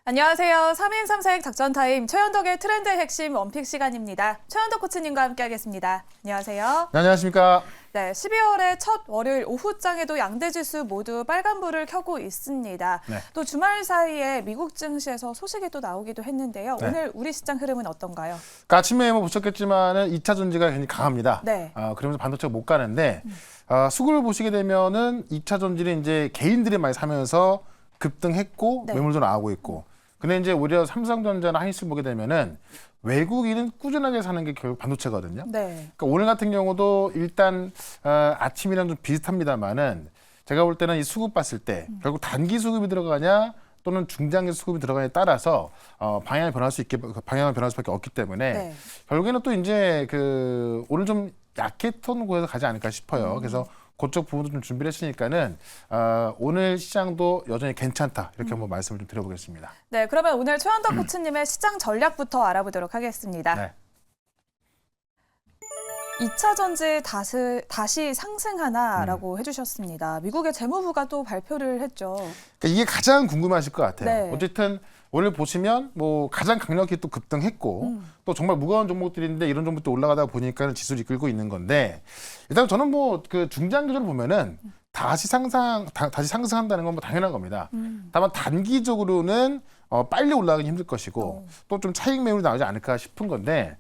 안녕하세요. 3인 3색 작전타임 최현덕의 트렌드 핵심 원픽 시간입니다. 최현덕 코치님과 함께하겠습니다. 안녕하세요. 네, 안녕하십니까. 네, 12월의 첫 월요일 오후장에도 양대지수 모두 빨간불을 켜고 있습니다. 네. 또 주말 사이에 미국 증시에서 소식이 또 나오기도 했는데요. 네. 오늘 우리 시장 흐름은 어떤가요? 그러니까 아침에 보셨겠지만은 2차 전지가 굉장히 강합니다. 네. 그러면서 반도체가 못 가는데 수급을 보시게 되면은 2차 전지는 이제 개인들이 많이 사면서 급등했고 네. 매물도 나오고 있고. 근데 이제 오히려 삼성전자나 하이닉스 보게 되면은 외국인은 꾸준하게 사는 게 결국 반도체거든요. 네. 그러니까 오늘 같은 경우도 일단 아침이랑 좀 비슷합니다만은 제가 볼 때는 이 수급 봤을 때 결국 단기 수급이 들어가냐 또는 중장기 수급이 들어가냐에 따라서 방향이 변할 수밖에 없기 때문에 네. 결국에는 또 이제 그 오늘 좀 약했던 곳에서 가지 않을까 싶어요. 그래서 그쪽 부분도 좀 준비를 했으니까는 오늘 시장도 여전히 괜찮다 이렇게 한번 말씀을 좀 드려보겠습니다. 네, 그러면 오늘 최현덕 코치님의 시장 전략부터 알아보도록 하겠습니다. 네. 2차 전지 다시 상승하나라고 해주셨습니다. 미국의 재무부가 또 발표를 했죠. 그러니까 이게 가장 궁금하실 것 같아요. 네. 어쨌든 오늘 보시면 뭐 가장 강력히 또 급등했고 또 정말 무거운 종목들인데 이런 종목도 올라가다 보니까 지수를 이끌고 있는 건데 일단 저는 뭐 그 중장기적으로 보면은 다시 상승한다는 건 뭐 당연한 겁니다. 다만 단기적으로는 빨리 올라가기 힘들 것이고 또 좀 차익 매물이 나오지 않을까 싶은 건데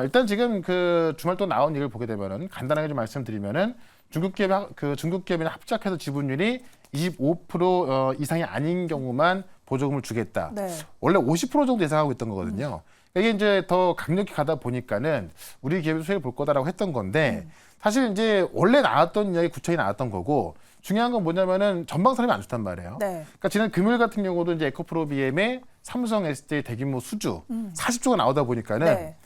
일단 지금 그 주말 또 나온 얘기를 보게 되면은 간단하게 좀 말씀드리면은 중국 기업이나 합작해서 지분율이 25% 이상이 아닌 경우만 보조금을 주겠다. 네. 원래 50% 정도 예상하고 있던 거거든요. 이게 이제 더 강력히 가다 보니까는 우리 기업의 수혜를 볼 거다라고 했던 건데 사실 이제 원래 나왔던 이야기 구체적이 나왔던 거고 중요한 건 뭐냐면은 전방 사람이 안 좋단 말이에요. 네. 그러니까 지난 금요일 같은 경우도 이제 에코프로비엠의 삼성 SDI 대규모 수주 40조가 나오다 보니까는 네.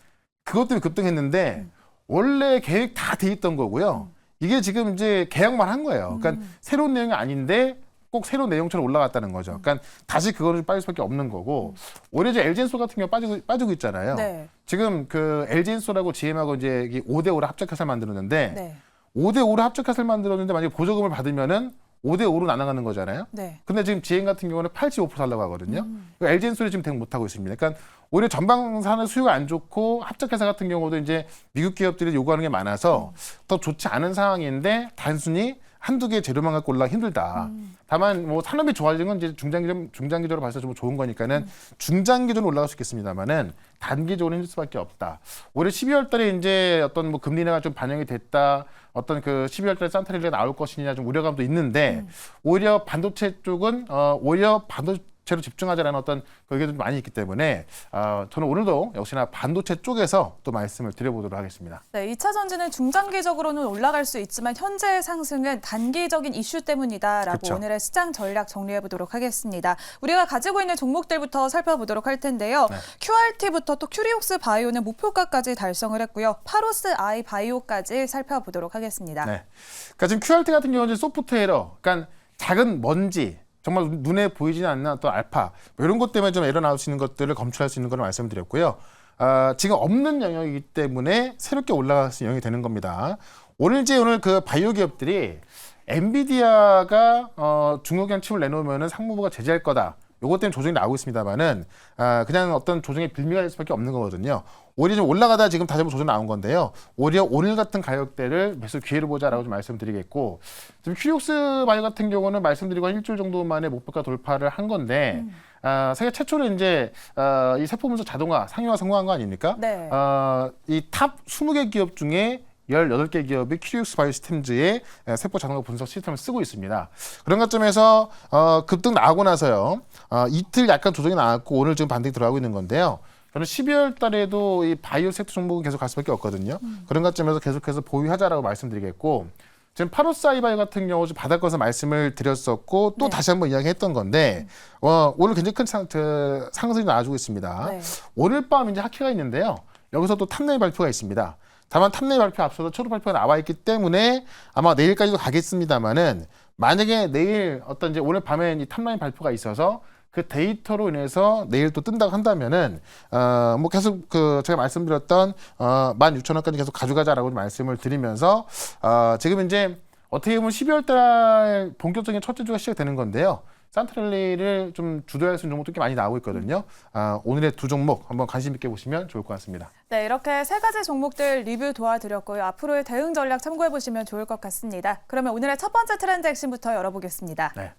그것 때문에 급등했는데 원래 계획 다 돼 있던 거고요. 이게 지금 이제 계약만 한 거예요. 그러니까 새로운 내용이 아닌데 꼭 새로운 내용처럼 올라갔다는 거죠. 그러니까 다시 그거를 빠질 수밖에 없는 거고 오히려 이제 LG엔솔 같은 경우 빠지고 있잖아요. 네. 지금 그 LG엔솔하고 GM하고 이제 5대5로 합작해서 만들었는데 네. 5대5로 합작해서 만들었는데 만약에 보조금을 받으면은 5대5로 나눠가는 거잖아요. 네. 근데 지금 GM 같은 경우는 85% 살려고 하거든요. LG엔솔이 지금 대응 못하고 있습니다. 그러니까 오히려 전방산의 수요가 안 좋고 합작회사 같은 경우도 이제 미국 기업들이 요구하는 게 많아서 더 좋지 않은 상황인데 단순히 한두 개 재료만 갖고 올라가기 힘들다. 다만 뭐 산업이 좋아지는 건 이제 중장기적으로 봐서 좀 좋은 거니까는 중장기적으로 올라갈 수 있겠습니다만은 단기적으로 힘들 수밖에 없다. 올해 12월 달에 이제 어떤 뭐 금리 인하가 좀 반영이 됐다. 어떤 그 12월 달에 산타릴레가 나올 것이냐 좀 우려감도 있는데 오히려 반도체 쪽은 오히려 반도체로 집중하자라는 어떤 그 의견도 많이 있기 때문에 저는 오늘도 역시나 반도체 쪽에서 또 말씀을 드려보도록 하겠습니다. 네, 2차 전지는 중장기적으로는 올라갈 수 있지만 현재의 상승은 단기적인 이슈 때문이다라고 그쵸. 오늘의 시장 전략 정리해 보도록 하겠습니다. 우리가 가지고 있는 종목들부터 살펴보도록 할 텐데요. 네. QRT부터 또 큐리옥스 바이오는 목표가까지 달성을 했고요. 파로스 아이 바이오까지 살펴보도록 하겠습니다. 네. 그러니까 지금 QRT 같은 경우는 소프트웨어, 그러니까 작은 먼지, 정말 눈에 보이지 않는 어떤 알파 뭐 이런 것 때문에 좀 에러 나올 수 있는 것들을 검출할 수 있는 걸 말씀드렸고요. 지금 없는 영역이기 때문에 새롭게 올라갈 수 있는 영역이 되는 겁니다. 오늘 그 바이오 기업들이 엔비디아가 중국형 칩을 내놓으면은 상무부가 제재할 거다. 요것 때문에 조정이 나오고 있습니다만은 그냥 어떤 조정의 빌미가 될 수밖에 없는 거거든요. 오히려 좀 올라가다 지금 다시 한번 조정 나온 건데요. 오히려 오늘 같은 가격대를 매수 기회를 보자라고 좀 말씀드리겠고 지금 큐리옥스 바이오 같은 경우는 말씀드리고 한 일주일 정도 만에 목표가 돌파를 한 건데 세계 최초로 이제 이 세포 분석 자동화 상용화 성공한 거 아닙니까? 네. 이 탑 20개 기업 중에 18개 기업이 큐리옥스 바이오시스템즈의 세포 자동화 분석 시스템을 쓰고 있습니다. 그런 관점에서 급등 나오고 나서요. 이틀 약간 조정이 나왔고 오늘 지금 반등이 들어가고 있는 건데요. 저는 12월 달에도 이 바이오 섹터 종목은 계속 갈 수밖에 없거든요. 그런 관점에서 계속해서 보유하자라고 말씀드리겠고 지금 파로스 아이바이오 같은 경우 좀 바닥권에서 말씀을 드렸었고 또 네. 다시 한번 이야기했던 건데 오늘 굉장히 큰 상승이 나와주고 있습니다. 네. 오늘 밤 이제 학회가 있는데요. 여기서 또 탑라인 발표가 있습니다. 다만 탑라인 발표 앞서서 초록 발표가 나와 있기 때문에 아마 내일까지도 가겠습니다만은 만약에 내일 어떤 이제 오늘 밤에 이 탑라인 발표가 있어서 그 데이터로 인해서 내일 또 뜬다고 한다면은 뭐 계속 그 제가 말씀드렸던 16,000원까지 계속 가져가자라고 말씀을 드리면서 지금 이제 어떻게 보면 12월 달 본격적인 첫째 주가 시작되는 건데요. 산트랠리를 좀 주도할 수 있는 종목도 꽤 많이 나오고 있거든요. 오늘의 두 종목 한번 관심 있게 보시면 좋을 것 같습니다. 네, 이렇게 세 가지 종목들 리뷰 도와드렸고요. 앞으로의 대응 전략 참고해 보시면 좋을 것 같습니다. 그러면 오늘의 첫 번째 트렌드 핵심부터 열어보겠습니다. 네.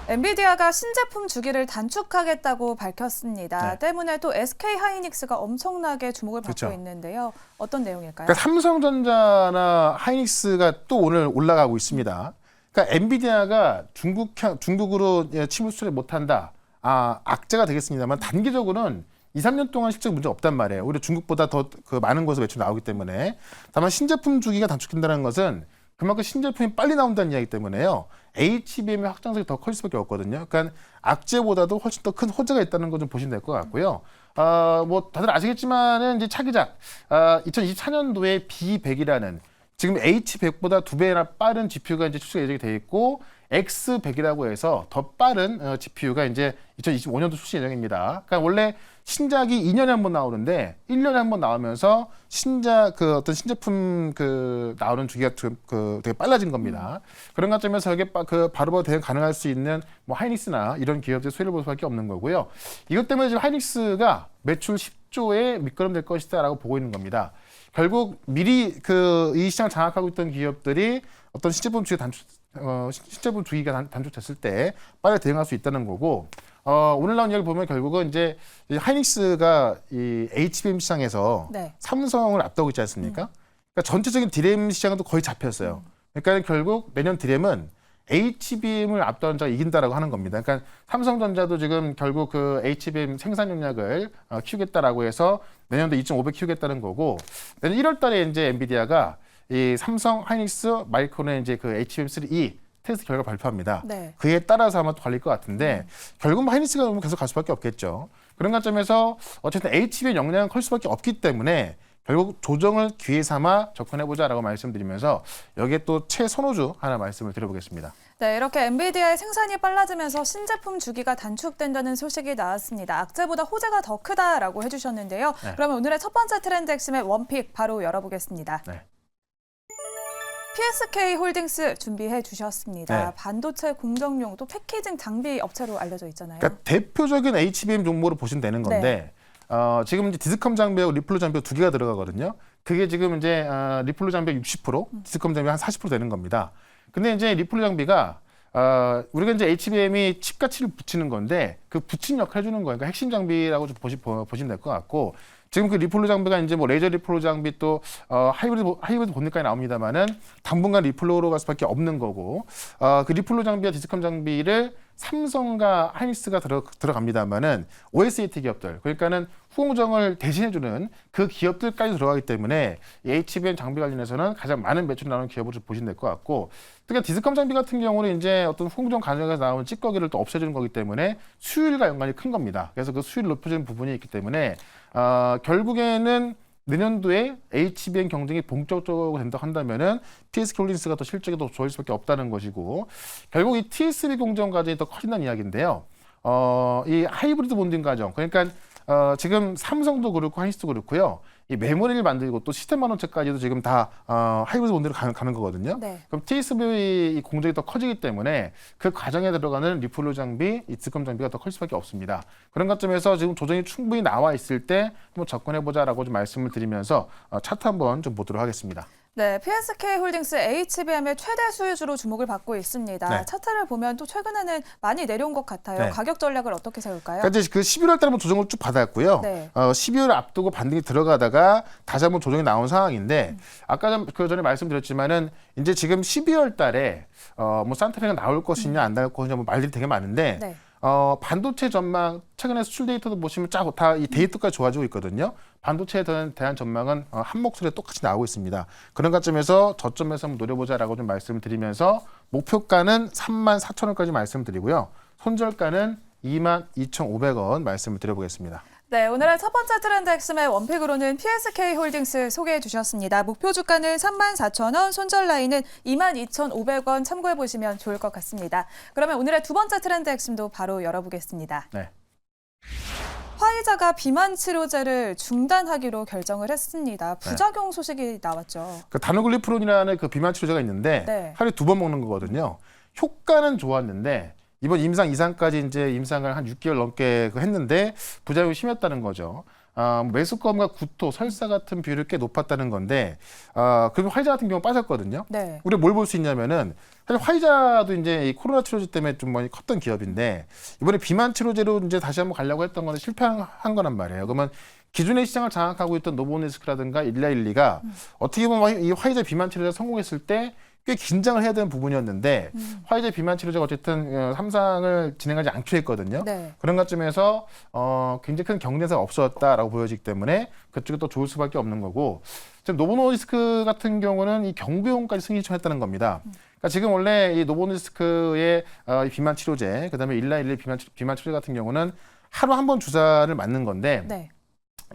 엔비디아가 신제품 주기를 단축하겠다고 밝혔습니다. 네. 때문에 또 SK 하이닉스가 엄청나게 주목을 받고 그렇죠. 있는데요. 어떤 내용일까요? 그러니까 삼성전자나 하이닉스가 또 오늘 올라가고 있습니다. 그러니까 엔비디아가 중국으로 침을 수출 못한다. 악재가 되겠습니다만 단기적으로는 2, 3년 동안 실적 문제 없단 말이에요. 오히려 중국보다 더 그 많은 곳에서 매출 나오기 때문에. 다만 신제품 주기가 단축된다는 것은 그만큼 신제품이 빨리 나온다는 이야기 때문에요. HBM의 확장성이 더 커질 수밖에 없거든요. 그러니까 악재보다도 훨씬 더 큰 호재가 있다는 거 좀 보시면 될 것 같고요. 뭐 다들 아시겠지만은 이제 차기작 2024년도에 B100이라는 지금 H100보다 2배나 빠른 GPU가 이제 출시가 예정이 돼 있고 X100이라고 해서 더 빠른 GPU가 이제 2025년도 출시 예정입니다. 그러니까 원래 신작이 2년에 한 번 나오는데 1년에 한 번 나오면서 어떤 신제품 나오는 주기가 되게 빨라진 겁니다. 그런 관점에서 이게 바로바로 대응 가능할 수 있는 뭐 하이닉스나 이런 기업들의 수혜를 볼 수밖에 없는 거고요. 이것 때문에 지금 하이닉스가 매출 10조에 밑거름될 것이다라고 보고 있는 겁니다. 결국 미리 이 시장을 장악하고 있던 기업들이 어떤 신제품 주기가 단축됐을 때 빨리 대응할 수 있다는 거고, 오늘 나온 이야기를 보면 결국은 이제 하이닉스가 이 HBM 시장에서 네. 삼성을 앞두고 있지 않습니까? 그러니까 전체적인 디램 시장도 거의 잡혔어요. 그러니까 결국 내년 디램은 HBM을 압도하는 자가 이긴다라고 하는 겁니다. 그러니까 삼성전자도 지금 결국 그 HBM 생산 용량을 키우겠다라고 해서 내년도 2.5배 키우겠다는 거고, 내년 1월 달에 이제 엔비디아가 이 삼성, 하이닉스, 마이크론의 이제 그 HBM3E 테스트 결과 발표합니다. 네. 그에 따라서 아마 또 갈릴 것 같은데 결국 하이닉스가 너무 계속 갈 수밖에 없겠죠. 그런 관점에서 어쨌든 HBM 용량은 클 수밖에 없기 때문에 결국 조정을 기회 삼아 접근해보자라고 말씀드리면서 여기에 또 최선호주 하나 말씀을 드려보겠습니다. 네, 이렇게 엔비디아의 생산이 빨라지면서 신제품 주기가 단축된다는 소식이 나왔습니다. 악재보다 호재가 더 크다라고 해주셨는데요. 네. 그러면 오늘의 첫 번째 트렌드 핵심의 원픽 바로 열어보겠습니다. 네. PSK 홀딩스 준비해 주셨습니다. 네. 반도체 공정용 또 패키징 장비 업체로 알려져 있잖아요. 그러니까 대표적인 HBM 종목으로 보시면 되는 건데 지금 이제 디스컴 장비하고 리플로 장비가 두 개가 들어가거든요. 그게 지금 이제 리플로 장비가 60%, 디스컴 장비가 한 40% 되는 겁니다. 근데 이제 리플로 장비가 우리가 이제 HBM이 칩 가치를 붙이는 건데 그 붙인 역할을 해주는 거예요. 그러니까 핵심 장비라고 좀 보시면 될 것 같고, 지금 그 리플로 장비가 이제 뭐 레이저 리플로 장비 또 하이브리드 본넷까지 나옵니다만은 당분간 리플로로 갈 수밖에 없는 거고, 그 리플로 장비와 디스컴 장비를 삼성과 하이닉스가 들어갑니다만은 OSAT 기업들, 그러니까는 후공정을 대신해주는 그 기업들까지 들어가기 때문에 이 HBM 장비 관련해서는 가장 많은 매출이 나오는 기업으로 좀 보시면 될 것 같고, 특히 디스컴 장비 같은 경우는 이제 어떤 후공정 과정에서 나오는 찌꺼기를 또 없애주는 거기 때문에 수율과 연관이 큰 겁니다. 그래서 그 수율을 높여주는 부분이 있기 때문에 결국에는 내년도에 HBM 경쟁이 본격적으로 된다고 한다면은 PSK 홀딩스가 더 실적이 더 좋을 수밖에 없다는 것이고, 결국 이 TSV 공정 과정이 더 커진다는 이야기인데요. 이 하이브리드 본딩 과정, 그러니까 지금 삼성도 그렇고 하이닉스도 그렇고요. 이 메모리를 만들고 또 시스템 반도체까지도 지금 다 하이브리드 본딩으로 가는 거거든요. 네. 그럼 TSV 공정이 더 커지기 때문에 그 과정에 들어가는 리플로 장비, 이 디스컴 장비가 더 클 수밖에 없습니다. 그런 관점에서 지금 조정이 충분히 나와 있을 때 한번 접근해보자라고 좀 말씀을 드리면서 차트 한번 좀 보도록 하겠습니다. 네, PSK 홀딩스 HBM의 최대 수혜주로 주목을 받고 있습니다. 네. 차트를 보면 또 최근에는 많이 내려온 것 같아요. 네. 가격 전략을 어떻게 세울까요? 그러니까 이제 그 11월 달에 한번 조정을 쭉 받았고요. 네. 12월 앞두고 반등이 들어가다가 다시 한번 조정이 나온 상황인데, 아까 그 전에 말씀드렸지만은 이제 지금 12월 달에 뭐 산타페가 나올 것이냐 안 나올 것이냐 뭐 말들이 되게 많은데, 네. 반도체 전망 최근에 수출 데이터도 보시면 쫙 다 이 데이터까지 좋아지고 있거든요. 반도체에 대한 전망은 한 목소리에 똑같이 나오고 있습니다. 그런 관점에서 저점에서 한번 노려보자라고 좀 말씀을 드리면서 목표가는 34,000원까지 말씀드리고요. 손절가는 22,500원 말씀을 드려보겠습니다. 네, 오늘의 첫 번째 트렌드 핵심의 원픽으로는 PSK 홀딩스 소개해 주셨습니다. 목표 주가는 34,000원, 손절 라인은 22,500원 참고해 보시면 좋을 것 같습니다. 그러면 오늘의 두 번째 트렌드 핵심도 바로 열어보겠습니다. 네. 화이자가 비만 치료제를 중단하기로 결정을 했습니다. 부작용 소식이 나왔죠. 그 다누글리프론이라는 그 비만 치료제가 있는데 네. 하루에 2번 먹는 거거든요. 효과는 좋았는데 이번 임상 이상까지 이제 임상을 한 6개월 넘게 했는데 부작용이 심했다는 거죠. 메스꺼움과 구토, 설사 같은 비율이 꽤 높았다는 건데, 그럼 화이자 같은 경우 빠졌거든요. 네. 우리가 뭘 볼 수 있냐면은 사실 화이자도 이제 이 코로나 치료제 때문에 좀 많이 컸던 기업인데 이번에 비만 치료제로 이제 다시 한번 가려고 했던 건데 실패한 거란 말이에요. 그러면 기존의 시장을 장악하고 있던 노보노디스크라든가 일라일리가 어떻게 보면 이 화이자 비만 치료제가 성공했을 때 꽤 긴장을 해야 되는 부분이었는데 화이자 비만 치료제가 어쨌든 3상을 진행하지 않기로 했거든요. 네. 그런 관점에서 굉장히 큰 경쟁사가 없어졌다라고 보여지기 때문에 그쪽이 또 좋을 수밖에 없는 거고 지금 노보노디스크 같은 경우는 이 경구용까지 승인 신청했다는 겁니다. 그러니까 지금 원래 이 노보노디스크의 이 비만 치료제, 그다음에 일라일리 비만 치료제 같은 경우는 하루 한 번 주사를 맞는 건데 네.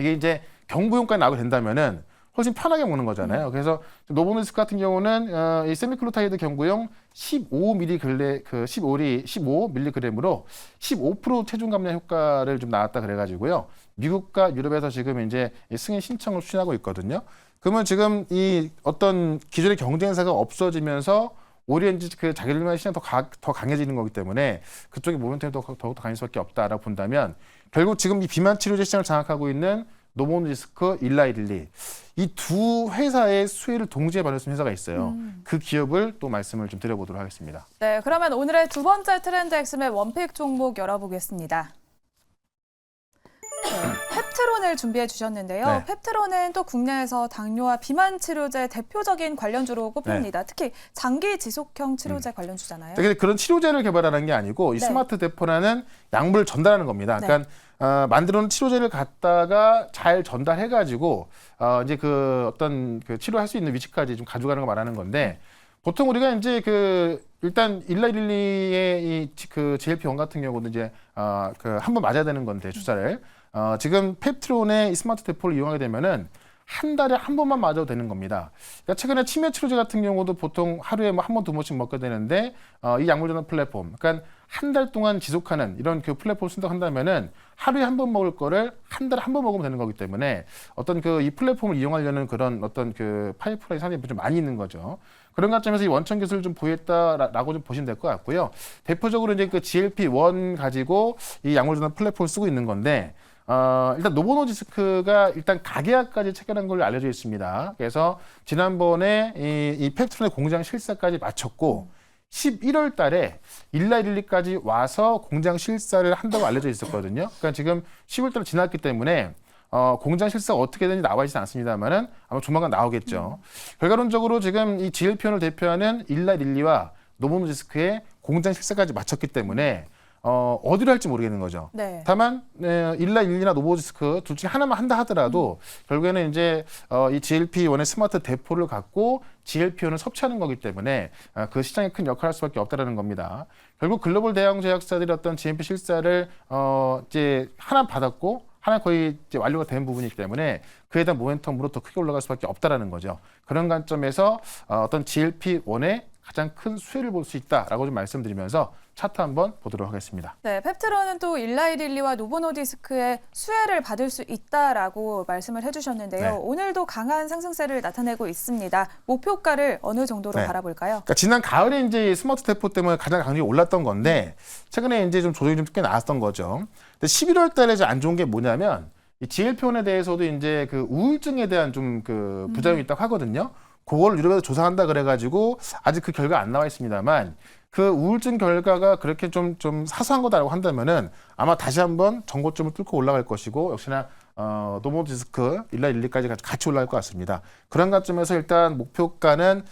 이게 이제 경구용까지 나오게 된다면은 훨씬 편하게 먹는 거잖아요. 그래서 노보노디스크 같은 경우는 이 세미클로타이드 경구용 15mg 그 15mg으로 15% 체중 감량 효과를 좀 나왔다 그래가지고요. 미국과 유럽에서 지금 이제 이 승인 신청을 추진하고 있거든요. 그러면 지금 이 어떤 기존의 경쟁사가 없어지면서 오히려 이제 그 자기들만의 시장이 더 강해지는 거기 때문에 그쪽의 모멘텀이 더욱더 강할 수밖에 없다라고 본다면 결국 지금 이 비만 치료제 시장을 장악하고 있는 노보노디스크, 일라일리 이 두 회사의 수혜를 동시에 받을 수 있는 회사가 있어요. 그 기업을 또 말씀을 좀 드려보도록 하겠습니다. 네, 그러면 오늘의 두 번째 트렌드 엑스맨 원픽 종목 열어보겠습니다. 네, 펩트론을 준비해 주셨는데요. 네. 펩트론은 또 국내에서 당뇨와 비만 치료제 대표적인 관련주로 꼽힙니다. 특히 장기 지속형 치료제 관련주잖아요. 근데 그런 치료제를 개발하는 게 아니고 이 네. 스마트 데포라는 약물을 전달하는 겁니다. 네. 그러니까 만들어 놓은 치료제를 갖다가 잘 전달해가지고 이제 그 어떤 그 치료할 수 있는 위치까지 좀 가져가는 거 말하는 건데 보통 우리가 이제 그 일단 일라일리의 그 GLP-1 같은 경우도 이제 그 한 번 맞아야 되는 건데 주사를 지금 펩트론의 이 스마트 데포를 이용하게 되면은 한 달에 한 번만 맞아도 되는 겁니다. 그러니까 최근에 치매 치료제 같은 경우도 보통 하루에 뭐 한 번, 두 번씩 먹게 되는데 이 약물 전달 플랫폼, 그러니까 한 달 동안 지속하는 이런 그 플랫폼을 쓴다고 한다면은 하루에 한 번 먹을 거를 한 달에 한 번 먹으면 되는 거기 때문에 어떤 그 이 플랫폼을 이용하려는 그런 어떤 그 파이프라인 상당히 좀 많이 있는 거죠. 그런 관점에서 이 원천 기술을 좀 보였다라고 좀 보시면 될 것 같고요. 대표적으로 이제 그 GLP-1 가지고 이 약물 전달 플랫폼을 쓰고 있는 건데. 일단 노보노디스크가 일단 가계약까지 체결한 걸로 알려져 있습니다. 그래서 지난번에 이 펩트론의 공장 실사까지 마쳤고 11월 달에 일라일리까지 와서 공장 실사를 한다고 알려져 있었거든요. 그러니까 지금 10월 달 지났기 때문에 공장 실사가 어떻게 되는지 나와 있지 않습니다만은 아마 조만간 나오겠죠. 결과론적으로 지금 이 GLP-1을 대표하는 일라일리와 노보노디스크의 공장 실사까지 마쳤기 때문에 어디로 할지 모르겠는 거죠. 네. 다만 일라일리나 노보디스크 둘 중에 하나만 한다 하더라도 결국에는 이제 이 GLP-1의 스마트 대포를 갖고 GLP-1을 섭취하는 거기 때문에 그 시장에 큰 역할을 할 수밖에 없다라는 겁니다. 결국 글로벌 대형 제약사들이 어떤 GMP 실사를 이제 하나 받았고 하나 거의 이제 완료가 된 부분이기 때문에 그에 대한 모멘텀으로 더 크게 올라갈 수밖에 없다라는 거죠. 그런 관점에서 어떤 GLP-1의 가장 큰 수혜를 볼 수 있다라고 좀 말씀드리면서 차트 한번 보도록 하겠습니다. 네, 펩트론은 또 일라이릴리와 노보노디스크의 수혜를 받을 수 있다라고 말씀을 해주셨는데요. 네. 오늘도 강한 상승세를 나타내고 있습니다. 목표가를 어느 정도로 네. 바라볼까요? 그러니까 지난 가을에 이제 스마트 대포 때문에 가장 강력히 올랐던 건데 최근에 이제 좀 조정이 좀 꽤 나왔던 거죠. 근데 11월 달에 이제 안 좋은 게 뭐냐면 이 GLP-1에 대해서도 이제 그 우울증에 대한 좀 그 부작용이 있다고 하거든요. 그걸 유럽에서 조사한다 그래가지고 아직 그 결과 안 나와 있습니다만 그 우울증 결과가 그렇게 좀 사소한 거다라고 한다면은 아마 다시 한번 전고점을 뚫고 올라갈 것이고 역시나 노보디스크 일라일리까지 같이 올라갈 것 같습니다. 그런 관점에서 일단 목표가는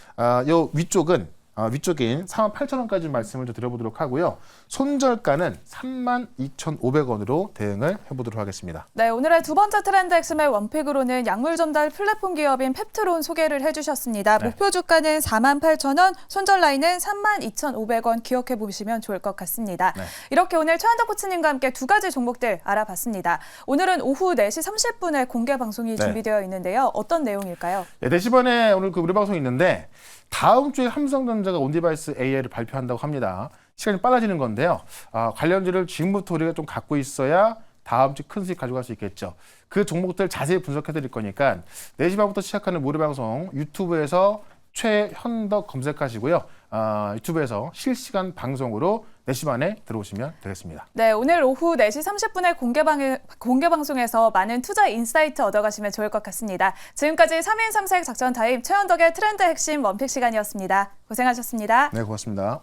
요 위쪽인 48,000원까지 말씀을 좀 드려보도록 하고요. 손절가는 32,500원으로 대응을 해보도록 하겠습니다. 네, 오늘의 두 번째 트렌드 엑스맨 원픽으로는 약물 전달 플랫폼 기업인 펩트론 소개를 해주셨습니다. 네. 목표 주가는 48,000원, 손절 라인은 32,500원 기억해 보시면 좋을 것 같습니다. 네. 이렇게 오늘 최한덕 코치님과 함께 두 가지 종목들 알아봤습니다. 오늘은 오후 4시 30분에 공개 방송이 네. 준비되어 있는데요. 어떤 내용일까요? 네, 4시 반에 오늘 그 무료 방송이 있는데 다음 주에 삼성전자가 온디바이스 AI를 발표한다고 합니다. 시간이 빨라지는 건데요. 관련주를 지금부터 우리가 좀 갖고 있어야 다음 주 큰 수익 가져갈 수 있겠죠. 그 종목들 자세히 분석해 드릴 거니까 4시 반부터 시작하는 무료 방송 유튜브에서 최현덕 검색하시고요. 유튜브에서 실시간 방송으로 4시 반에 들어오시면 되겠습니다. 네, 오늘 오후 4시 30분에 공개 방송에서 많은 투자 인사이트 얻어가시면 좋을 것 같습니다. 지금까지 3인 3색 작전 타임 최현덕의 트렌드 핵심 원픽 시간이었습니다. 고생하셨습니다. 네, 고맙습니다.